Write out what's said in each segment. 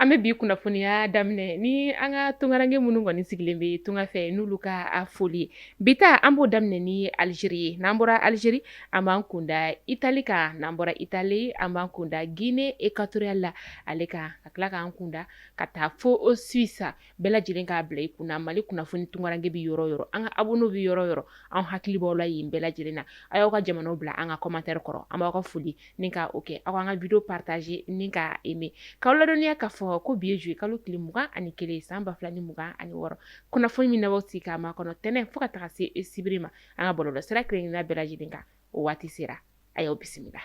An bɛ bi kunnafoniya daminɛ ni an ka tunkaranke minnu kɔni sigilen bɛ tunga fɛ n'olu ka foli ye. Bi ta an b'o daminɛ ni Alizeri ye. N'an bɔra Alizeri an b'an kunda Itali kan. N'an bɔra Itali an b'an kunda Guinée équatoriale la ale kan. Ka tila k'an kunda ka taa fo Suisse bɛɛ lajɛlen k'a bila i kunna Mali kunnafoni tunkaranke bɛ yɔrɔ o yɔrɔ an ka abonnés bɛ yɔrɔ o yɔrɔ an hakili b'aw la yen bɛɛ lajɛlen na. A y'aw ka jamanaw bila an ka commentaire kɔrɔ an b'aw ka foli ni ka o kɛ aw k'an ka video partager ni ka aimer k'aw ladɔnniya k'a fɔ ko bi ye juillet kalo tile 21 san 2026 kunnafoni min na b'aw sigi k'a makɔnɔ tɛnɛ fo ka taga se sibiri ma an ka bɔlɔlɔ sira kelen-kelenna bɛɛ lajɛlen kan o waati sera a y'aw bisimila.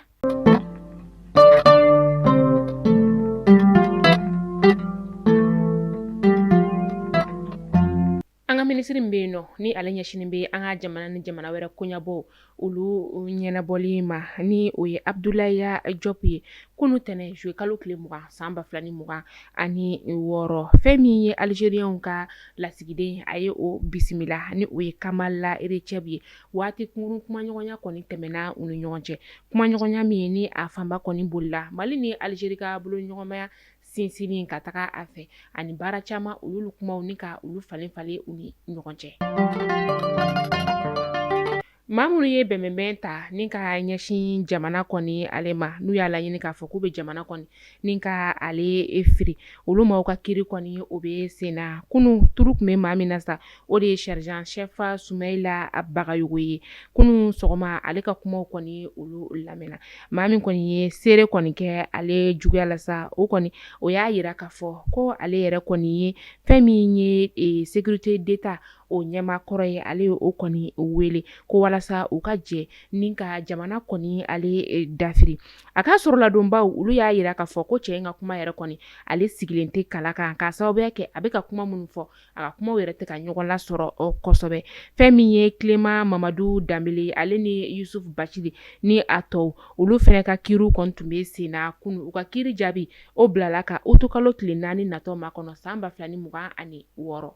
Minisiri min bɛ yen nɔ ni ale ɲɛsinen bɛ an ka jamana ni jamana wɛrɛ koɲɛbɔ olu ɲɛnabɔli ma ni o ye Abdulaye Diop ye kunu tɛnɛ juillet kalo tile 20 san 2026 fɛn min ye Algériens ka lasigiden a ye o bisimila ni o ye Kamala Recep ye waati kunkurun kumaɲɔgɔnya kɔni tɛmɛna u ni ɲɔgɔn cɛ kumaɲɔgɔnya min ni a fanba kɔni bolila Mali ni Algérie ka bolo ɲɔgɔnmaya sinsinni ka taga a fɛ ani baara caman u y'olu kumaw ni ka olu falen falen u ni ɲɔgɔn cɛ. Maa minnu ye bɛnbɛnbɛn ta ni ka ɲɛsin jamana kɔni ale ma n'u y'a laɲini k'a fɔ k'u bɛ jamana kɔni ni ka ale firi olu maaw ka kiiri kɔni o bɛ sen na kunun turu tun bɛ maa min na sa o de ye sergent chef Soumaïla Bagayogo ye kunun sɔgɔma ale ka kumaw kɔni olu lamɛnna maa min kɔni ye seere kɔni kɛ ale juguya la sa o kɔni o y'a yira k'a fɔ ko ale yɛrɛ kɔni ye fɛn min ye sécurité d'état o ɲɛma kɔrɔ ye ale ye o kɔni wele ko walasa u ka jɛ ni ka jamana kɔni ale dafiri a ka sɔrɔ ladonbaw olu y'a yira k'a fɔ ko cɛ in ka kuma yɛrɛ kɔni ale sigilen tɛ kala kan k'a sababuya kɛ a bɛ ka kuma minnu fɔ a ka kumaw yɛrɛ tɛ ka ɲɔgɔn lasɔrɔ kosɛbɛ fɛn min ye Clément Mamadou Dembélé ale ni Youssouf Bachili ni a tɔw olu fɛnɛ ka kiiriw kɔni tun bɛ sen na kunun u ka kiiri jaabi o bilala ka otokalo tile 4 natɔ ma kɔnɔ san 2026.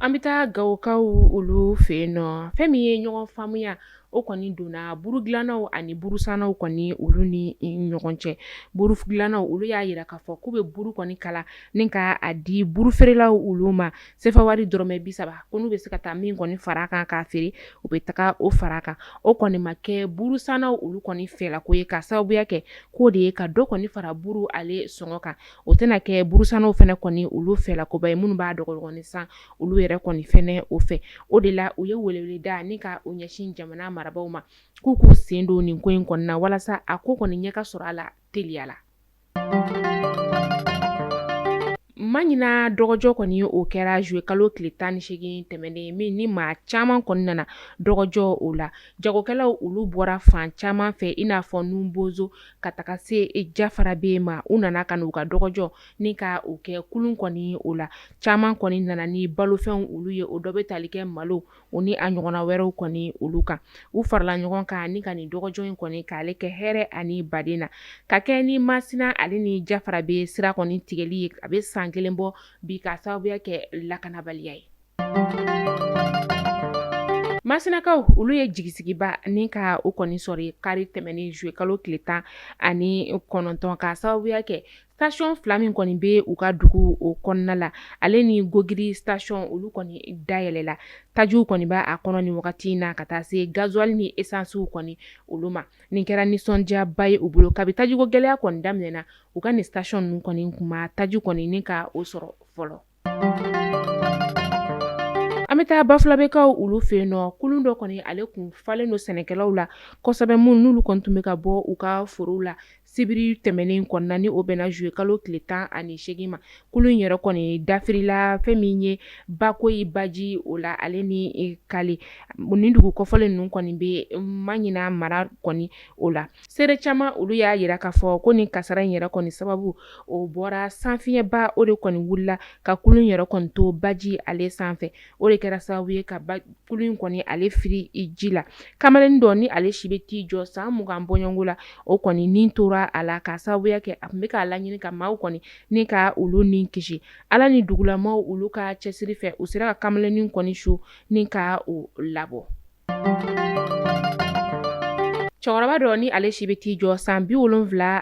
An bɛ taa Gawokaw olu fɛ yen nɔ fɛn min ye ɲɔgɔn faamuya o kɔni donna burudilannaw ani burusannaw kɔni olu ni ɲɔgɔn cɛ burudilannaw olu y'a yira k'a fɔ k'u bɛ buru kɔni kala ni ka a di burufeerelaw olu ma sefa wari dɔrɔmɛ 30 ko n'u bɛ se ka taa min kɔni fara kan k'a feere u bɛ taga o fara kan o kɔni ma kɛ burusannaw olu kɔni fɛla ko ye ka sababuya kɛ k'o de ye ka dɔ kɔni fara buru ale sɔngɔ kan o tɛna kɛ burusannaw fɛnɛ kɔni olu fɛla ko ba ye minnu b'a dɔgɔdɔgɔnin san olu yɛrɛ kɔni fɛnɛ o fɛ o de la u ye weleweleda ni ka u ɲɛsin jamana marabaaw ma k'u k'u sen don nin ko in kɔni na walasa a ko kɔni ɲɛ ka sɔrɔ a la teliya la. Maɲina dɔgɔjɔ kɔni o kɛra juillet kalo tile 18 tɛmɛnen min ni maa caman kɔni nana dɔgɔjɔ o la jagokɛlaw olu bɔra fan caman fɛ i n'a fɔ Numbozo ka taga se Jafara be ma u nana ka n'u ka dɔgɔjɔ ni ka o kɛ kulun kɔni o la caman kɔni nana ni balofɛnw olu ye o dɔ bɛ tali kɛ malo o ni a ɲɔgɔnna wɛrɛw kɔni olu kan u farala ɲɔgɔn kan ni ka nin dɔgɔjɔ in kɔni k'ale kɛ hɛrɛ ani baden na ka kɛ ni Masina ale ni Jafara be sira kɔni tigɛli ye a bɛ san kelen bɔ bi ka sababuya kɛ lakanabaliya ye. Masinakaw olu ye jigisigiba ni ka o kɔni sɔrɔ kari tɛmɛnen juillet kalo tile 19 ka sababuya kɛ station 2 min kɔni bɛ u ka dugu o kɔnɔna la ale ni Gogiri station olu kɔni dayɛlɛla tajiw kɔni b'a a kɔnɔ ni wagati in na ka taa se gasoil ni essence kɔni olu ma nin kɛra nisɔndiyaba ye u bolo kabi tajiko gɛlɛya kɔni daminɛna u ka nin station ninnu kɔni kuma taji kɔni ni ka o sɔrɔ fɔlɔ. An bɛ taa Bafulabekaw olu fɛ yen nɔ kulun dɔ kɔni ale kun falen don sɛnɛkɛlaw la kosɛbɛ mun n'olu kɔni tun bɛ ka bɔ u ka forow la sibiri tɛmɛnen kɔnɔna ni o bɛnna juillet kalo tile 18 ma kulun yɛrɛ kɔni dafirila fɛn min ye Bakoyi Baji o la ale ni Kale ni dugu kɔfɔlen ninnu kɔni bɛ Maɲina mara kɔni o la seere caman olu y'a yira k'a fɔ ko nin kasara in yɛrɛ kɔni sababu o bɔra sanfiɲɛba o de kɔni wulila ka kulun yɛrɛ kɔni to Baji ale sanfɛ o de kɛra sababu ye ka kulun in kɔni ale firi ji la kamalenin dɔ ni ale si bɛ t'i jɔ san 20 bɔɲɔngo la o kɔni nin tora a la ka sababuya kɛ a tun bɛ k'a laɲini ka maaw kɔni ni ka olu ni kisi ala ni dugulamaw olu ka cɛsiri fɛ u sera ka kamalenin kɔni su ni ka o labɔ. cɛkɔrɔba dɔ ni ale si bɛ t'i jɔ san 72 la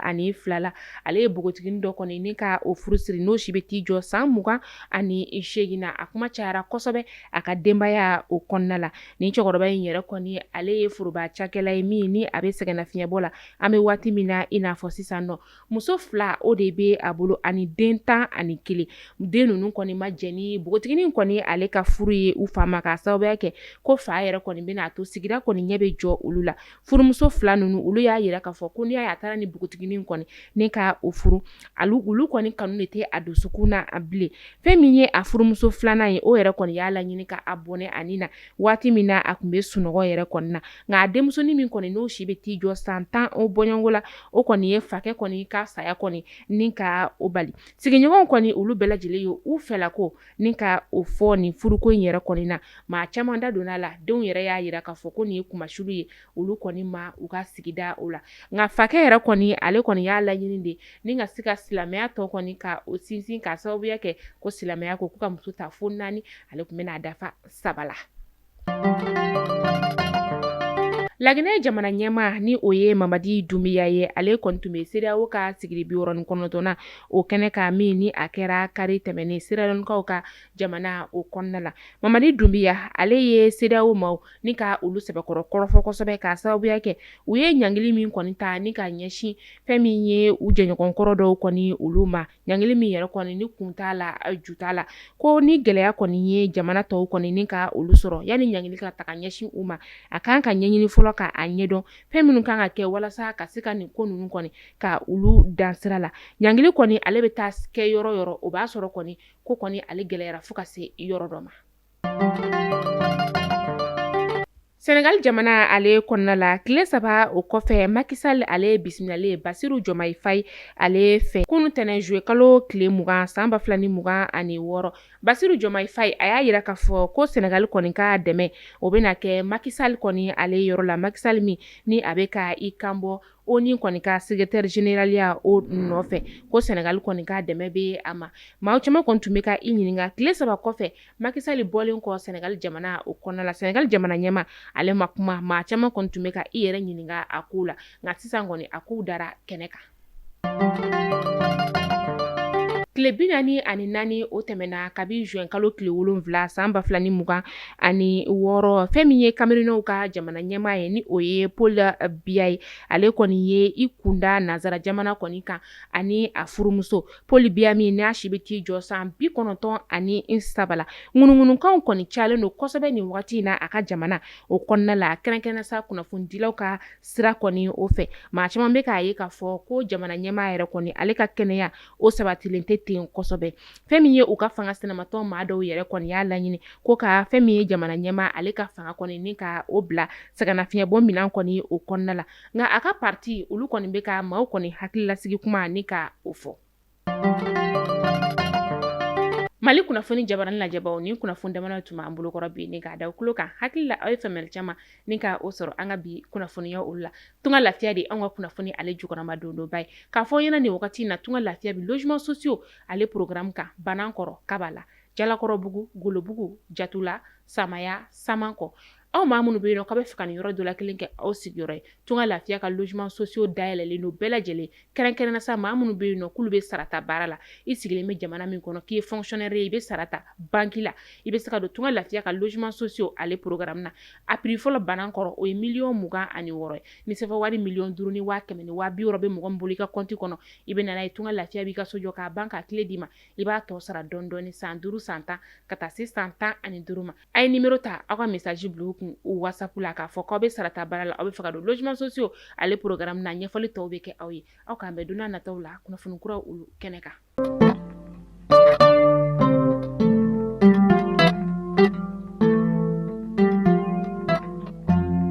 ale ye bogotigini dɔ kɔni ni ka o furu siri n'o si bɛ t'i jɔ san 28 na a kuma cayara kosɛbɛ a ka denbaya o kɔnɔna la ni cɛkɔrɔba in yɛrɛ kɔni ale ye foroba cakɛla ye min ni a bɛ sɛgɛnnafiɲɛbɔ la an bɛ waati min na i n'a fɔ sisan nɔ muso 2 o de bɛ a bolo ani den 11 den ninnu kɔni ma jɛ ni bogotigini kɔni ale ka furu ye u fa ma k'a sababuya kɛ ko fa yɛrɛ kɔni bɛna to sigida kɔni ɲɛ bɛ jɔ olu la furumuso 2 ninnu olu y'a yira k'a fɔ ko n'i y'a taara ni bogotigini kɔni ne ka o furu olu kɔni kanu de tɛ a dusukun na a bilen fɛn min ye a furumuso 2nan ye o yɛrɛ kɔni y'a laɲini ka a bɔnɛ ani na waati min na a tun bɛ sunɔgɔ yɛrɛ kɔni na nka a denmusonin min kɔni n'o si bɛ t'i jɔ san 10 o bɔɲɔngo la o kɔni ye fakɛ kɔni ka saya kɔni ni ka o bali sigiɲɔgɔnw kɔni olu bɛɛ lajɛlen ye u fɛla ko ni ka o fɔ nin furuko in yɛrɛ kɔni na maa caman da donna la denw yɛrɛ y'a yira k'a fɔ ko nin ye kumasulu ye olu kɔni ma u ka sigida o la nka fakɛ yɛrɛ kɔni ale kɔni y'a laɲini de ni ka se ka silamɛya tɔ kɔni ka o sinsin ka sababuya kɛ ko silamɛya ko ka muso ta fo 4 ale tun bɛna dafa 3 la. Laginɛ jamana ɲɛma ni o ye Mamadi Dunbiya ye ale kɔni tun bɛ CEDEAO ka sigili 69nan o kɛnɛ kan min ni a kɛra kari tɛmɛnen Sierra-Leone ka jamana o kɔnɔna la Mamadi Dunbiya ale ye CEDEAO maaw ni ka olu sɛbɛkɔrɔ kɔrɔfɔ kosɛbɛ ka sababuya kɛ u ye ɲangili min kɔni ta ni ka ɲɛsin fɛn min ye u jɛɲɔgɔn kɔrɔ dɔw kɔni olu ma ɲangili min yɛrɛ kɔni ni kun t'a la ju t'a la ko ni gɛlɛya kɔni ye jamana tɔw kɔni ni ka olu sɔrɔ yani ɲangili ka ta ka ɲɛsin u ma a kan ka ɲɛɲini fɔlɔ ka a ɲɛdɔn fɛn minnu kan ka kɛ walasa ka se ka nin ko ninnu kɔni ka olu dan sira la ɲangili kɔni ale bɛ taa kɛ yɔrɔ yɔrɔ o b'a sɔrɔ kɔni ko kɔni ale gɛlɛyara fo ka se yɔrɔ dɔ ma. Senegal jamana ale kɔnɔna la tile 3 o kɔfɛ Macky Sall ale bisimilalen Basiru Jɔmayi Fayi ale fɛ kunu tɛnɛn juwe kalo tile 20 san 2026 Basiru Jɔmayi Fayi a y'a yira k'a fɔ ko Senegal kɔni ka dɛmɛ o bɛna kɛ Macky Sall kɔni ale yɔrɔ la Macky Sall min ni a bɛ ka i kanbɔ ONU kɔni ka secrétaire général ya o nɔfɛ ko Senegal kɔni ka dɛmɛ bɛ a ma maa caman kɔni tun bɛ ka i ɲininka tile 3 kɔfɛ Macky Sall bɔlen kɔ Senegal jamana o kɔnɔna la Senegal jamana ɲɛma ale ma kuma maa caman kɔni tun bɛ ka i yɛrɛ ɲininka a ko la nka sisan kɔni a kow dara kɛnɛ kan. Tile 44 o tɛmɛna kabi juin kalo tile 7 san 2026 fɛn min ye Camerounais ka jamana ɲɛmaa ye ni o ye Paul Biya ye ale kɔni ye i kunda nazara jamana kɔni kan ani a furumuso Paul Biya min n'a si bɛ t'i jɔ san 97 la ŋunuŋunukanw kɔni cayalen don kosɛbɛ nin wagati in na a ka jamana o kɔnɔna la kɛrɛnkɛrɛnnenya sa kunnafonidilaw ka sira kɔni o fɛ maa caman bɛ k'a ye k'a fɔ ko jamana ɲɛmaa yɛrɛ kɔni ale ka kɛnɛya o sabatilen tɛ ten kosɛbɛ fɛn min ye u ka fanga sɛnɛmatɔ maa dɔw yɛrɛ kɔni y'a laɲini ko ka fɛn min ye jamana ɲɛmaa ale ka fanga kɔni ni ka o bila sɛgɛnnafiɲɛbɔ minan kɔni o kɔnɔna la nka a ka parti olu kɔni bɛ ka maaw kɔni hakililasigi kuma ni ka o fɔ. Mali kunnafoni jabaranin lajɛbaw ni kunnafoni damana tun b'an bolokɔrɔ bi ni k'a da kulo kan hakili la aw ye faamuyali caman ni ka o sɔrɔ an ka bi kunnafoniya olu la tunga lafiya de an ka kunnafoni ale jukɔrɔma donba ye k'a fɔ ɲɛna nin wagati in na tunga lafiya bi logement sociaux ale programme kan Banankɔrɔ Kaba la Jalakɔrɔbugu Golobugu Jatula Samaya Samankɔ aw maa minnu bɛ yen nɔ k'a bɛ fɛ ka nin yɔrɔ dɔ la kelen kɛ aw sigiyɔrɔ ye tunga lafiya ka logement sociaux dayɛlɛlen don bɛɛ lajɛlen kɛrɛnkɛrɛnnenya sa maa minnu bɛ yen nɔ k'olu bɛ sarata baara la i sigilen bɛ jamana min kɔnɔ k'i ye fonctionnaire ye i bɛ sarata banque la i bɛ se ka don tunga lafiya ka logement sociaux ale programme na a prix fɔlɔ Banankɔrɔ o ye 26,000 ye ni sefa wari 5,000,000 ni 100,000 ni 60,000 bɛ mɔgɔ min bolo i ka compte kɔnɔ i bɛ nana ye tunga lafiya b'i ka so jɔ k'a ban k'a tile d'i ma i b'a tɔ sara dɔɔni dɔɔni san 5 san 10 ka taa se san 15 ma a ye numéro ta aw ka message bila u kun o WhatsApp la k'a fɔ k'aw bɛ sarata baara la aw bɛ fɛ ka don logement sociaux ale programme na ɲɛfɔli tɔw bɛ kɛ aw ye aw k'an bɛn don n'a nataw la kunnafoni kuraw olu kɛnɛ kan.